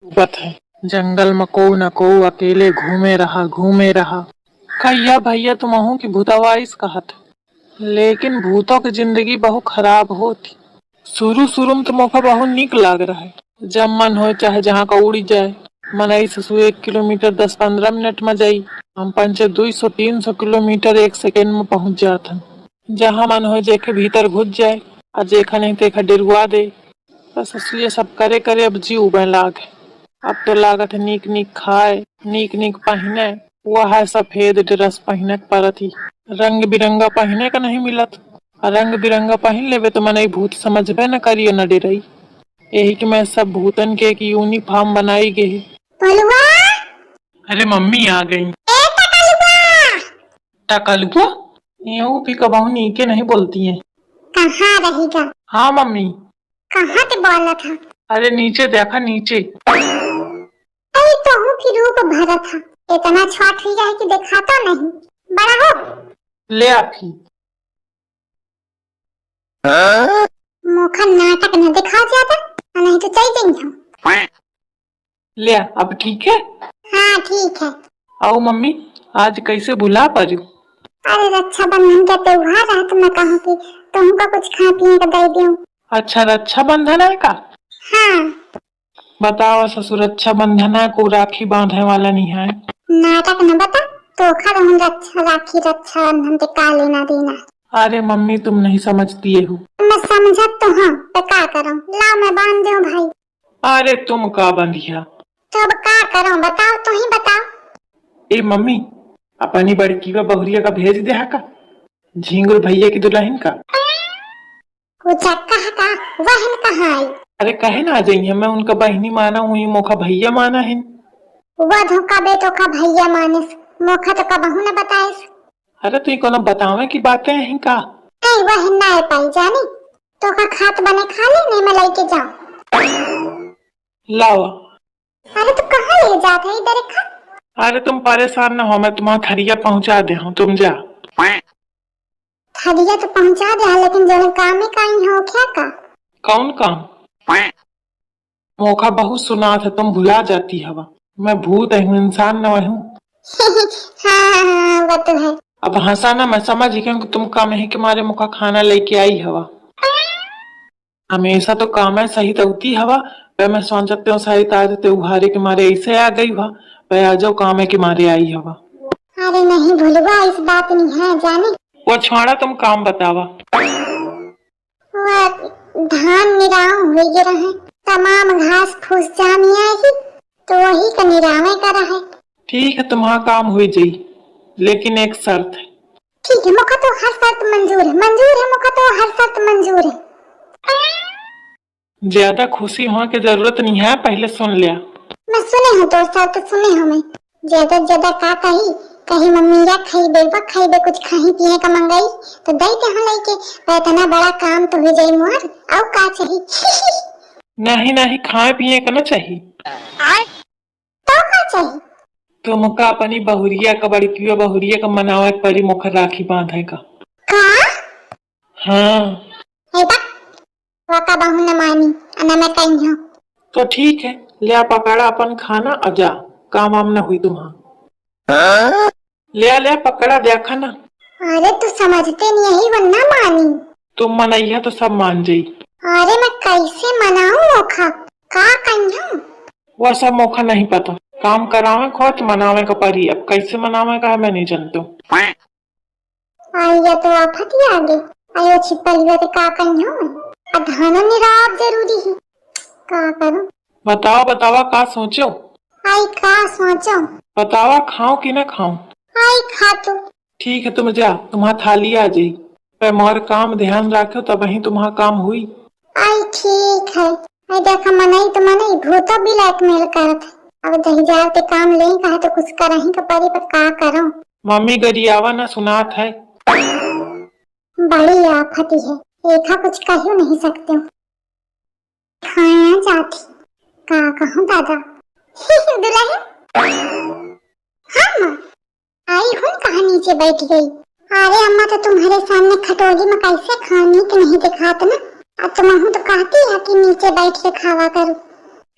बत है जंगल में को न को अकेले घूमे रहा। कहिया भैया तुमहू की भूतवाइस कहत, लेकिन भूतों की जिंदगी बहुत खराब होती। शुरू शुरू में तो मौका बहुत निक लाग रहा है, जब मन हो चाहे जहाँ का उड़ी जाए। मन ऐसे 1 किलोमीटर 10-15 मिनट में जाई, हम 500-200-300 किलोमीटर 1 सेकेंड में पहुंच जाते हैं। जहाँ मन हो जेके भीतर घुस जाए और जेखा नहीं तेखा डिरवा दे। बस इसलिए सब करे करे अब जीव उबे लाग है। अब तो लागत है नीक नीक खाए, नीक नीक पहने। वह है सफेद ड्रेस पहने के परत ही, रंग बिरंगा पहने का नहीं मिलत। और रंग बिरंगा पहन लेवे तो मन भूत समझबे न करियो न डरई। यही कि मैं सब भूतन के एक यूनिफॉर्म बनाई गई। अरे मम्मी आ गई। टकलुआ यूं भी कबहू नीके नहीं बोलती है। कहाँ रहेगा? हाँ मम्मी। कहाँ ते बोला था? अरे नीचे देखा नीचे। अरे तो हूँ फिर को भरा था, इतना छोट ही है कि दिखाता नहीं। बड़ा हो ले आखी मुखा नाटक न दिखा ज्यादा, नहीं तो चल देंगे। ले आ, अब ठीक है। हाँ ठीक है। आओ मम्मी, आज कैसे भुला पारू। अरे रक्षाबंधन का त्योहार है तो मैं कहूँ कि तुमको कुछ खा पीने का दे दूं। अच्छा रक्षाबंधन है का? हाँ। बताओ ससुर, रक्षाबंधन है को राखी बांधने वाला नहीं है। नाटक न बता, तो खा रक्षा राखी रक्षाबंधन के का लेना देना। अरे मम्मी तुम नहीं समझती हो। मैं समझत तो हाँ, तो क्या करूं? लाओ मैं बांध दूं भाई। अरे तुम का बंधिया? तो अब क्या करूं बताओ, तो ही बताओ। ए मम्मी, अपनी बड़की व बहुरिया का भेज दे का, झिंगुर भैया की दुल्हन का। का वहन कहाँ आई? अरे कहे ना आ जाइए, मैं उनका बहनी माना हुई, मोखा भैया माना है। वह धोखा बेटो का भैया मानिस, मोखा तो कबहू न बताइस। अरे तू को बतावे की बातें हैं का? नहीं वह ना पाई जानी, तो का खात बने खा ले, नहीं मैं लेके जाऊं। लाओ। अरे तो कहाँ ले जाते है इधर खा। अरे तुम परेशान ना हो, मैं तुम्हारा थरिया पहुंचा दे हूँ, तुम जा। थरिया तो पहुंचा दे, लेकिन जो काम में कहीं हो क्या का? कौन काम? मोखा बहुत सुना था, तुम भुला जाती हवा। मैं भूत हूँ, इंसान न हूँ। हाँ वो तो है। अब हंसा ना, मैं समझ गई तुम काम है कि मारे मुखा खाना लेके आई हवा। हमेशा तो काम है सही तौती हवा। वह मैं सोचते हूँ शायद आज त्योहारे के मारे ऐसे आ गई हुआ, वह आ जाओ काम है के मारे आई हवा। अरे नहीं भूलवा, इस बात नहीं है जाने। वो छोड़ा, तुम काम बतावा। धान निराव हो गिरा है, तमाम घास फूस जामिया है, तो वही का निरावे करा है। ठीक है तुम्हारा काम हुई जाई, लेकिन एक शर्त है। ठीक है, मुखा तो हर शर्त मंजूर है, मंजूर है मुखा तो हर शर्त मंजूर है। ज्यादा खुशी होने की जरूरत नहीं है, पहले सुन लिया। मैं सुने हूँ तो शर्त सुने हूँ मैं। ज्यादा ज्यादा का कही कही मम्मी या खाई बे कुछ खाही पिए का मंगाई तो दई ते हम लेके, इतना बड़ा काम तो हो जाए मोर, और का चाहिए। नहीं नहीं, खाए पिए का ना चाहिए। तो का चाहिए? तुमका अपनी बहुरिया का, बड़की बहुरिया का मनावे परी मुखर राखी बांधे का। हाँ वाका बहु न मानी, अना मैं कहीं हूँ। तो ठीक है, ले पकड़ा अपन खाना, अब जा, काम वाम न हुई तुम्हारा। ले पकड़ा देखा ना। अरे तू समझते नहीं यही वरना मानी। तुम मनैया तो सब मान जाई। अरे मैं कैसे मनाऊं मोखा, का कहीं हूँ? वह सब मोखा नहीं पता, काम करावे खोच मनावे का परी, अब कैसे मनावे का है मैं नहीं जानती हूँ। आइया तो आफत ही आ गई, आयो छिपल हुआ तो का कहीं हूँ। अधाना निराब जरूरी है, का करूं? बताओ बतावा का सोचो। आई का सोचो? बतावा खाओ कि न खाओ। आई खा तू। ठीक है तुम जा, तुम्हारा थाली आ जाई। मैं मोर काम ध्यान रखो तब वही तुम्हारा काम हुई। आई ठीक है। आई देखा मनई तो मनई भूता भी ब्लैकमेल करत है। अब दही जार पे काम ले कहा तो कुछ करही का परी, पर का करूं? मम्मी गरियावा न सुनात है। बड़ी आफत है, ऐसा कुछ कह नहीं सकते हो। खाया जाती का कहूं दादा। दुल्हन हाँ आई हूँ, कहा नीचे बैठ गई। अरे अम्मा तो तुम्हारे सामने खटोली में कैसे खानी कि नहीं दिखात ना। अब तुम तो कहती है कि नीचे बैठ के खावा करो।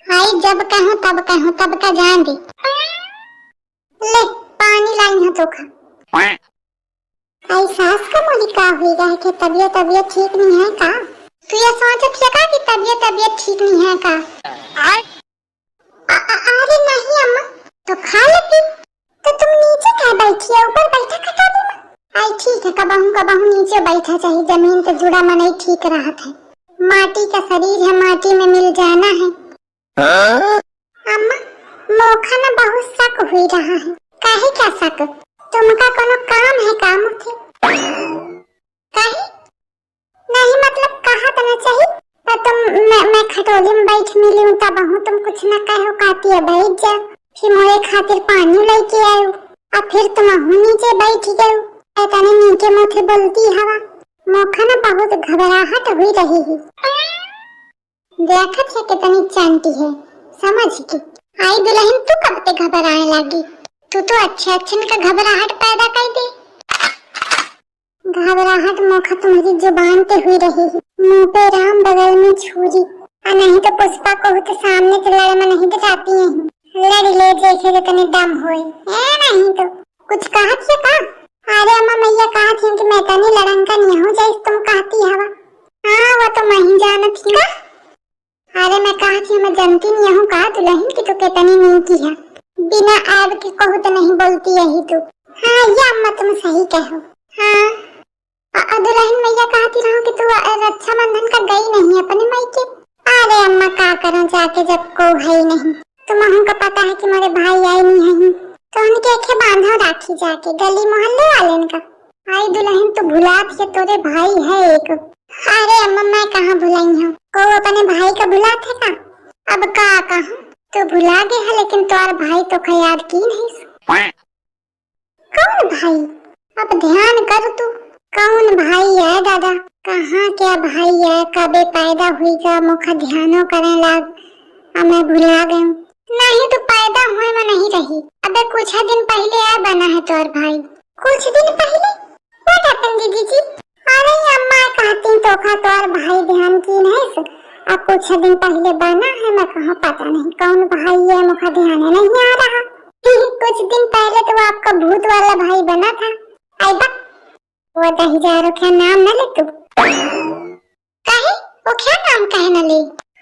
आई जब कहूँ तब का जान दे। ले पानी लाई है तो खा। आई सास का मोली का हुई है कि तबीयत ठीक नहीं है का? तू ये सोच क्या कि तबीयत ठीक नहीं है का? अरे नहीं अम्मा, तो खा लेती। तो तुम नीचे क्या बैठी है, ऊपर बैठा खटा दूँ। आई ठीक है, कबहू नीचे बैठा चाहिए, जमीन पे जुड़ा मन ही ठीक रहा था। माटी का शरीर है, माटी में मिल जाना है। अम्मा मोखा ना बहुत शक हुई रहा है। काहे क्या शक? तुमका कोनो काम है काम थे? काहे? नहीं मतलब कहा तो न चाहिए। पर तुम मैं खटोली में बैठ मिली हूँ तब हूँ, तुम कुछ न कहो, कहती है बैठ जा। फिर मोरे खातिर पानी लेके आयो, अब फिर तुम हूँ नीचे बैठ गयो। तने नीचे मुँह बोलती हवा। मोखा ना बहुत घबराहट हुई रही है। देखत है कितनी चांटी है, समझ की। आई दुल्हन तू कब ते घबराने लगी? तू तो अच्छा का घबराहट पैदा कर दे। घबराहट मोखा तुम्हारी जुबान पे हुई रही है, मुंह पे राम बगल में छुरी। नहीं तो पुष्पा को तो सामने के लड़े में नहीं दिखाती है, लड़ ले जैसे जितने दम होए। नहीं तो कुछ कहा थी का? अरे अम्मा मैया कहा थी कि मैं तनी लड़न का नहीं हो जाए, तुम कहती हवा। हाँ वो तो मैं ही जानत थी का। अरे मैं कहा थी मैं जानती नहीं हूँ का दुल्हन की तो कितनी नीति है, बिना ऐब के कहू तो नहीं बोलती यही तो। हाँ ये अम्मा तुम सही कहो। हाँ दुल्हन मैया कहती रहो कि तू रक्षाबंधन का गई नहीं अपने मायके। अरे अम्मा का करूं जाके जब को है नहीं। तुम्हें का पता है कि मेरे भाई आए नहीं हैं, तो उनके आंखें बांधा राखी जाके गली मोहल्ले वाले का। आई दुल्हन तो भुला थी तोरे भाई है एक। अरे अम्मा मैं कहाँ भुलाई हूँ, को अपने भाई का भुला थे का? अब का कहूँ, तो भुला गए है लेकिन तुम्हारा भाई तो का याद की नहीं। कौन भाई? अब ध्यान कर तू, कौन भाई है दादा? कहाँ क्या भाई है, कबे पैदा हुई का मुखा ध्यानो करने लग। अब मैं भुला गई। नहीं तो पैदा हुए में नहीं रही, अबे कुछ दिन पहले आ बना है तोर भाई। कुछ दिन पहले? What happened दीदी जी? अरे अम्मा कहती तो का तोर भाई ध्यान की नहीं, अब कुछ दिन पहले बना है। मैं कहाँ पता नहीं कौन भाई है, मुखा ध्यान नहीं आ रहा। कुछ दिन पहले तो आपका भूत वाला भाई बना था। आई बा वो दहीजारो क्या नाम न ले तू। काहे? वो क्या नाम कहे न ले?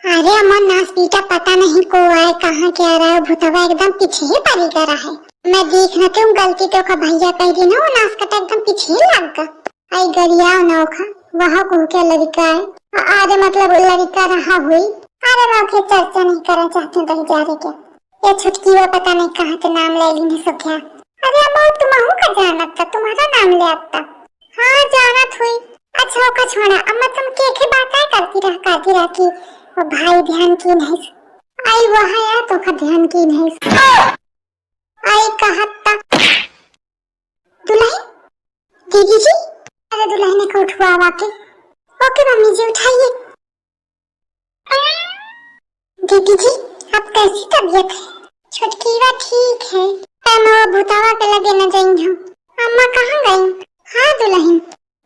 अरे अम्मा नास पीटा पता नहीं को आए कहाँ क्या रहा है, भूतवा एकदम पीछे ही पड़ी करा है। मैं देख न तुम गलती तो का भैया कह दी ना, वो नास कटा एकदम पीछे ही लग गया। आई गरिया नौखा वहाँ को क्या लड़का है। अरे मतलब लड़का रहा हुई। अरे मैं उसे चर्चा नहीं करना चाहती हूँ दहीजारे क्या। ये छुटकी वो पता नहीं कहाँ के नाम ले ली नहीं सो क्या। अरे अम्मा तुम्हारा का जानत था, तुम्हारा नाम ले आता। हाँ जानत हुई। अच्छा वो का छोड़ा अम्मा, तुम के बातें करती रह कि वो भाई ध्यान की नहीं। आई वो है यार तो का ध्यान की नहीं। आई कहता दुल्हन दीदी जी। अरे दुल्हन को उठवा वाके। ओके मम्मी जी उठाइए। दीदी जी अब कैसी तबीयत है? छुटकी वा ठीक है, मैं भूतावा के लगे न जाई हूँ। अम्मा कहाँ गई? हाँ दुल्हन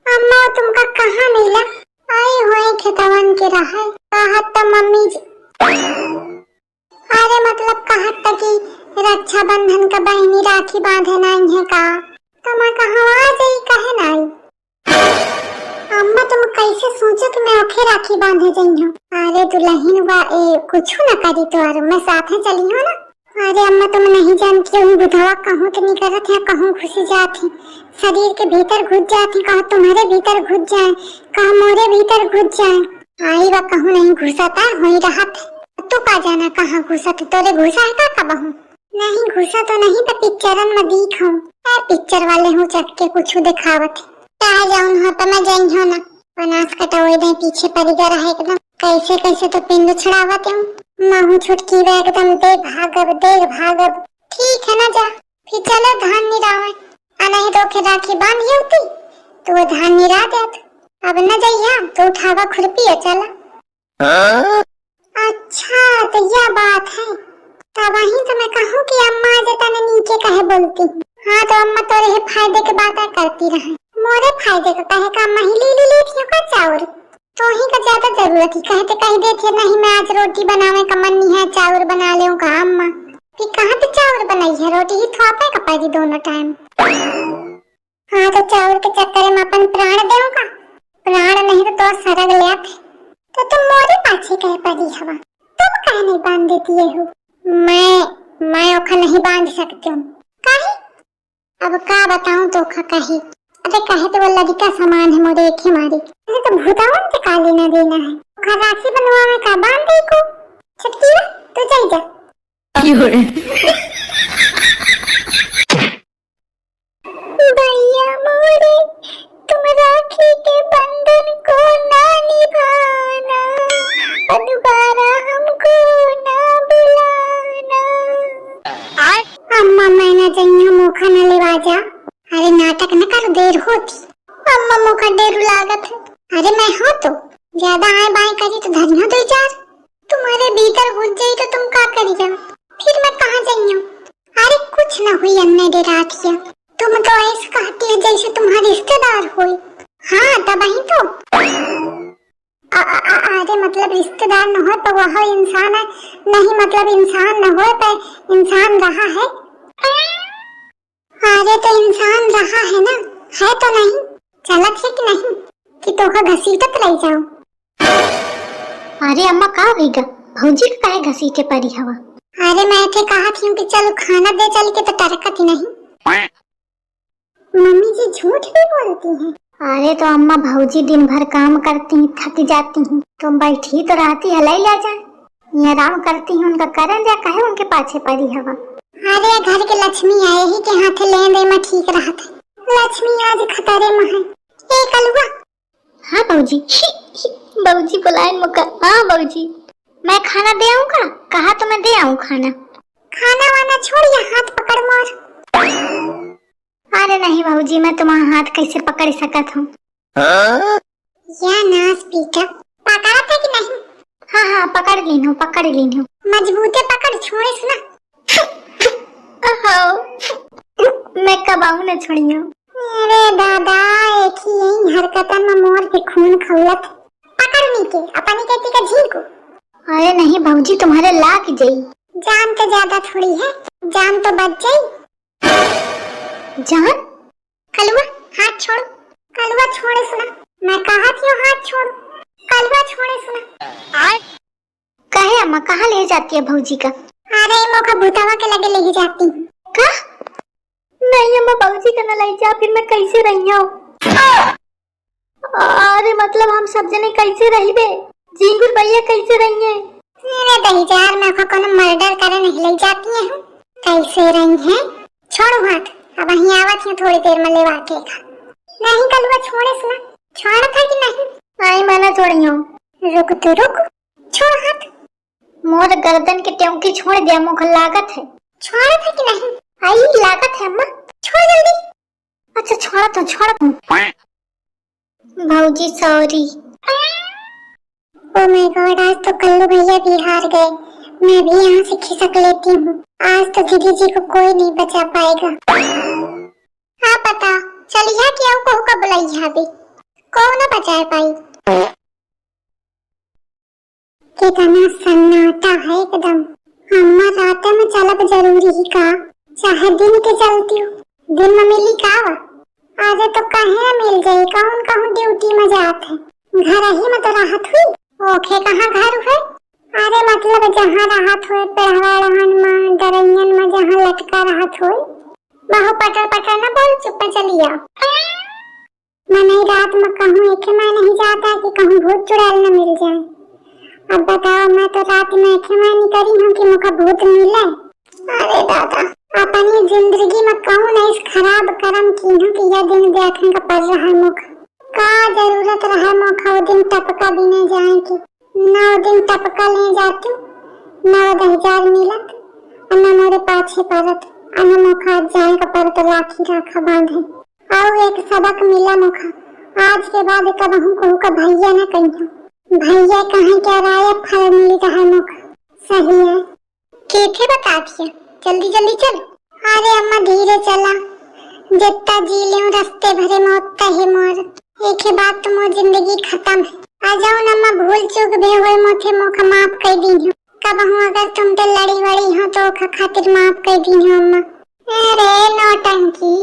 अम्मा तुमका कहाँ मिला? आई हुए खेतवन के रहा। कहत तो मम्मी जी। अरे मतलब कहत कि रक्षाबंधन का बहनी राखी बांधे नहीं है का, तो मैं कहाँ आ जाई कहे नहीं। अम्मा तुम कैसे सोचो कि मैं ओखे राखी बांधे जाई हूँ? अरे दुल्हन वा कुछ न करी तो और मैं साथ में चली हूँ ना। अरे अम्मा तुम नहीं जानती हूँ बुधवा कहूँ तो नहीं करत है, कहूँ घुस जाती शरीर के भीतर घुस जाती, कहा तुम्हारे भीतर घुस जाए, कहा मोरे भीतर घुस जाए। आई वा कहूँ नहीं घुसता हो रहा था। तू का जाना कहाँ घुसा तो तोरे घुसा है का बहू? नहीं घुसा तो नहीं तो पिक्चरन में दिख हूँ। पिक्चर वाले हूँ चटके कुछ दिखावत कहा जाऊँ हाँ तो मैं जाई हूँ ना। बनास कटा हुए दे पीछे पड़ी जा रहा है एकदम, कैसे कैसे तो पिंड छुड़ावत हूँ। महू छुटकी वे एकदम देख भागब। ठीक है ना जा फिर चलो धान निरावे। नहीं तो के राखी बांधी होती तो वो धान निरा देत। अब न जाइया तो उठावा खुरपी है चला। अच्छा तो यह बात है, तब वहीं तो मैं कहूँ कि अम्मा जता ने नीचे कहे बोलती। हाँ तो अम्मा तो रहे फायदे के बातें करती रहे, मोरे फायदे का कहे का अम्मा ही ली थी का चाउर। तो ही का ज्यादा जरूरत ही कहते कह देते नहीं मैं आज रोटी बनावे का मन नहीं है चावल बना ले का अम्मा फिर कहाँ पे चावल बनाई है रोटी ही थोपे का पाजी दोनों टाइम। हाँ तो चावल के चक्कर में अपन प्राण देऊंगा प्राण नहीं तो सरग ले तो तुम मोरे पाछे कह पड़ी हवा तुम कह नहीं बांध देती हो। मैं ओखा नहीं बांध सकती हूँ कहीं अब का बताऊं तो ओखा कही अरे कहे तो वो लड़का समान है मोरे एक ही मारी अरे तो भूतावन से का लेना देना है ओखा राखी बनवा में का बांध दे को छटकी तो चल जा भैया मोरे तुम राखी के बंधन को ना निभाना दोबारा हमको ना बुलाना। अम्मा मैं ना जइयो मोखा न लेवा जा अरे नाटक न कर देर होती अम्मा मोखा देर लागत है अरे मैं हो तो ज्यादा आए बाएं करी तो धरना दो चार तुम्हारे भीतर घुस जाई तो तुम का करी जा फिर मैं कहाँ जाइयो। अरे कुछ न हुई अन्य दे राखिया तुम तो ऐसे कहती है जैसे तुम्हारे रिश्तेदार हुई। हाँ तब ही तो अरे मतलब रिश्तेदार न हो तो वह इंसान है नहीं मतलब इंसान न हो तो इंसान रहा है। अरे तो इंसान रहा है ना है तो नहीं चलत है कि नहीं कि तो का घसीटत रह जाओ। अरे अम्मा का होगा भौजी का काहे घसीटे पड़ी हवा। अरे मैं थे कहा थी कि चलो खाना दे चल के तो टरकत ही नहीं। मम्मी जी झूठ भी बोलती हैं। अरे तो अम्मा भौजी दिन भर काम करती हैं थक जाती हैं तुम बैठी तो रहती हलाई ले जा ये आराम करती हैं उनका करन जा कहे उनके पाछे पड़ी हवा। अरे घर के लक्ष्मी आए ही के हाथ लेन दे में ठीक रहा था लक्ष्मी आज खतरे में है। एक अलुआ हाँ भौजी भौजी बुलाए मुका। हाँ भौजी मैं खाना दे आऊँ का कहा तो मैं दे आऊँ खाना वाना छोड़ या हाथ पकड़ मोर। अरे नहीं भौजी मैं तुम्हारा हाथ कैसे पकड़ सकत हूँ। या नास पीटा पकड़ा था कि नहीं। हाँ पकड़ ली हूँ मजबूते पकड़ छोड़े सुना। मैं कब आऊँ न छोड़ियो। अरे दादा एक ही यही हरकतन में मोर के खून खौलत पकड़नी के अपनी कहती का झील को। अरे नहीं भौजी तुम्हारे लाग जाई जान तो ज्यादा थोड़ी है जान तो बच जाई। जान कलुआ हाथ छोड़ो कलुआ छोड़े सुना मैं कहा थी हाथ छोड़ो कलुआ छोड़े सुना। कहे अम्मा कहाँ ले जाती है भौजी का। अरे मौका भूतावा के लगे ले जाती हूँ। का नहीं अम्मा भौजी का न ले जा फिर मैं कैसे रही हूँ। अरे मतलब हम सब जने कैसे रही बे जिंगुर भैया कैसे रही है। अरे दहीजार में को मर्डर करे नहीं ले जाती है कैसे रही है। छोड़ो हाथ अब वहीं आवत है थोड़ी देर में लेवा के नहीं कलुआ छोड़े सुना छोड़ा था कि नहीं। आई मैंने छोड़ी हूँ। रुक तो रुक छोड़ हाथ मोर गर्दन के टेंकी छोड़ दिया मुख लागत है। छोड़ा था कि नहीं। आई लागत है अम्मा छोड़ जल्दी। अच्छा छोड़ा तुम भौजी सॉरी। ओ माय गॉड आज तो कल्लू भैया भी हार गए मैं भी यहाँ से खिसक लेती हूँ आज तो दीदी जी को कोई नहीं बचा पाएगा। हाँ पता चलिए क्या को का बुलाई भी कौन ना बचा पाई। कितना सन्नाटा है एकदम। अम्मा रात में चलब जरूरी ही का चाहे दिन के चलती हूँ दिन में मिली का आज तो कहे मिल जाये कहूँ ड्यूटी में जात है घर ही में तो राहत हुई ओखे कहाँ घर है। अरे मतलब जहाँ राहत हुए पेड़वाड़न में डरैयन में जहाँ लटका राहत हुए बहु पटर न बोल चुप चलिया। मैं नहीं रात में कहूँ एक मैं नहीं जाता कि कहूँ भूत चुड़ैल न मिल जाए। अब बताओ मैं तो रात में एक मैं नहीं करी हूँ कि मुझे भूत मिले। अरे दादा अपनी जिंदगी में कौन इस खराब कर्म की हूँ कि यह दिन देखने का पड़ रहा है मुख का जरूरत रहा मुखा वो दिन टपका भी नहीं जाए कि 9 दिन टपका ले जाती 9,000 मिलत अन्ना मोरे पाछे परत अन्ना मुखा जाए का पर तो लाठी राखा बांधे और एक सबक मिला मुखा आज के बाद कबहू कहूँ का भैया न कहियो भैया कहीं क्या राय फल मिल रहा मुखा सही है कैसे बता दिया जल्दी जल्दी चल। अरे अम्मा धीरे चला जितना जी ले रास्ते भरे में उतना ही मोर एक ही बात तो मोर जिंदगी खत्म है आ जाओ न अम्मा, भूल चूक भी होए मोथे मोखा माफ कर दी हूँ। कबहू अगर तुम ते लड़ी वड़ी हो तो ओखा खातिर माफ कर दी हूँ अम्मा। अरे नौटंकी।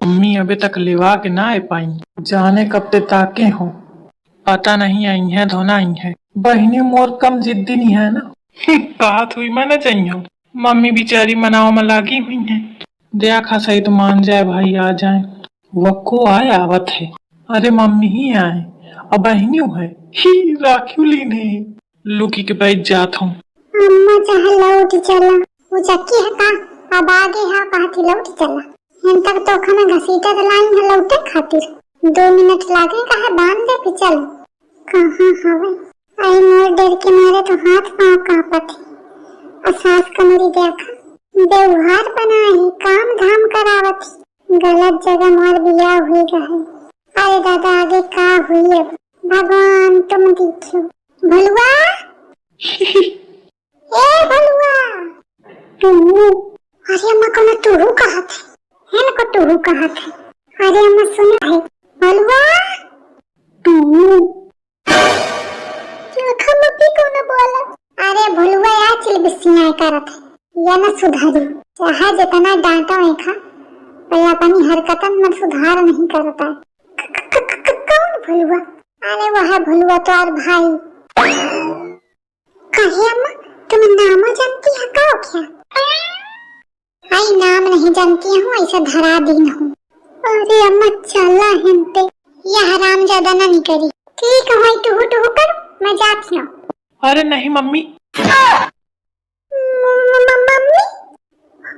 मम्मी अबे तक लिवा के ना आ पाई, जाने कब ते ताके हो, पता नहीं आई है धोना आई है। बहनी मोर कम जिद्दी नहीं है ना। बात हुई मैं न चाहिए, मम्मी बेचारी मनाओ में लागी हुई है। देखा सही तो मान जाए भाई, आ जाए। वक्को आए आवत है। अरे मम्मी ही आए, अब बहनियों है ही राखी लीने लुकी के बैठ जात हूँ। अम्मा चाहे लौट चला, वो चक्की है का, अब आगे है कहा थी लौट चला। इन तक तो खाना घसीटा लाई है लौटे खातिर, 2 मिनट लागे कहा बांध दे फिर चलो। कहाँ हवे आई मोर डर के मारे तो हाथ पाँव कांपत है। सास कमरी देखा, व्यवहार बनाही, काम धाम करावत, गलत जगह मोर बिया हुई गए। अरे दादा आगे का हुई अब, भगवान तुम देखियो। भलुआ ए भलुआ, तू अरे अम्मा को मैं टूरू कहा था, है ना को टूरू कहा था। अरे अम्मा सुना है भलुआ टू मम्मी को न बोला। अरे भलुआ यार चिल बिस्सियाँ करत है, या न सुधारी, चाहे जितना डांटा है खा, पर अपनी हरकतन में सुधार नहीं करता है। कौन भलुआ? अरे वह भलुआ तो और भाई। कहे अम्मा तुम नाम जानती है का क्या? आई नाम नहीं जानती हूँ, ऐसा धरा दिन हूँ। अरे अम्मा चला हिंते, यह हराम ज्यादा ना नहीं करी। ठीक है टूहू टूहू कर, मैं जाती हूँ। अरे नहीं मम्मी। मम्मी?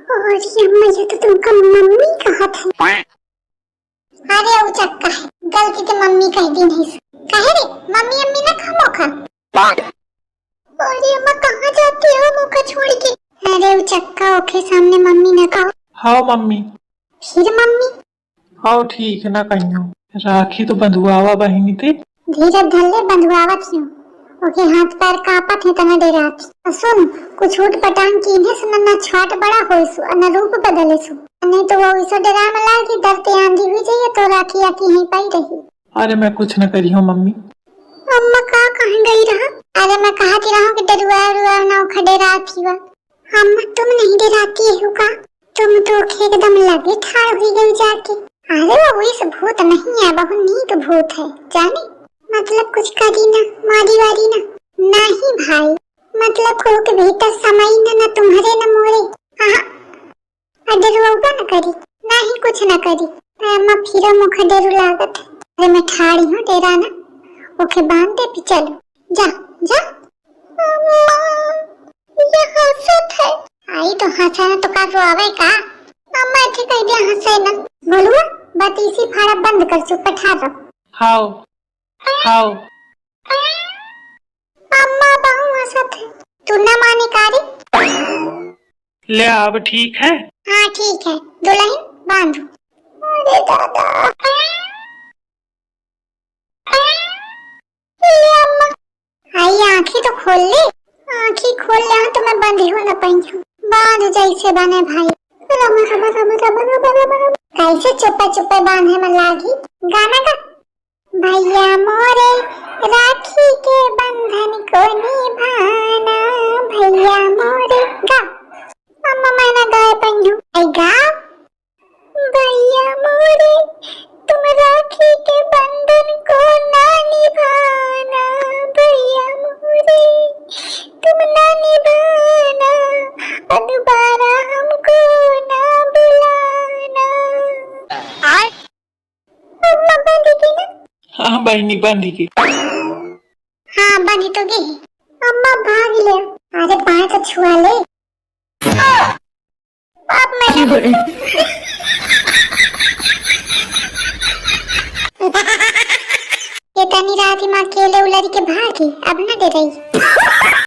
अरे अम्मा ये तो तुमका मम्मी कहा था। अरे वो चक्का है, गलती से मम्मी कह दी नहीं। कहे रे मम्मी अम्मी ना खा मोखा। अरे अम्मा कहाँ जाती हो मोखा छोड़ के? अरे वो चक्का ओके सामने मम्मी ना कहो। हाँ मम्मी। फिर मम्मी? हाँ ठीक है ना कहियो, राखी तो बंधुआवा बहिनी थे। धीरे धल्ले बंधुआवत क्यों? ओके हाथ पैर कापत है तना दे रात। सुन कुछ उठ पटांग की इन्हें सुन ना छाट बड़ा होइसु न रूप बदले सु, नहीं तो वो इसे डरा में लागी डरते आंधी हुई जाइए तो राखी आकी ही पाई रही। अरे मैं कुछ न करी हूँ मम्मी। अम्मा कहाँ गई रहा? अरे मैं कहा थी रहा कि डरुआ ना खड़े रात ही वा। अम्मा तुम नहीं डराती हो का? तुम तो एकदम लगे ठाड़ हुई गई जाके। अरे वो इस भूत नहीं है, बहुत नीक भूत है जाने, मतलब कुछ करी ना मारी वारी ना। नहीं भाई, मतलब को के भीतर समय ना तुम्हारे न मोरे। डरुआ न करी, नहीं कुछ न करी। अम्मा फिर मुख डरू लागत। अरे मैं ठाड़ी हूँ डेरा ना, ओके बांध दे भी चलो जा जा। ये हंसत है, आई तो हंसा ना तो का रोवे का? अम्मा ऐसे कह दिया हंसे ना। बोलूआ बात इसी फाड़ा बंद कर चुप बैठा रहो। हाओ हाओ। अम्मा बहु हंसत है, तू ना माने कारी? ले अब ठीक है। हाँ ठीक है, दुल्हन बांधो। अरे दादा ले अम्मा, आई आँखें तो खोल ले। आँखें खोल ले तो मैं बंधी हो न पाई हूँ। बांध जैसे बने भाई। कैसे चुप्पे चुप्पे बांधे में लागी? गाना गा। भैया मोरे राखी के बंधन को निभाना, भैया मोरे गा। अम्मा मैं ना गाए पाई हूँ, आई गा। भैया मोरे तुम राखी के बंधन को ना निभाना, भैया मोरे तुम ना निभाना, दोबारा हमको ना बुलाना। अम्मा बांधी थी ना? हाँ बहनी बांधी की। हाँ बांधी तो गई। अम्मा भाग ले, अरे पाँव तो छुआ ले। अब मैं ये तनी रात ही माँ अकेले उलरी के भागी, अब न डे रही।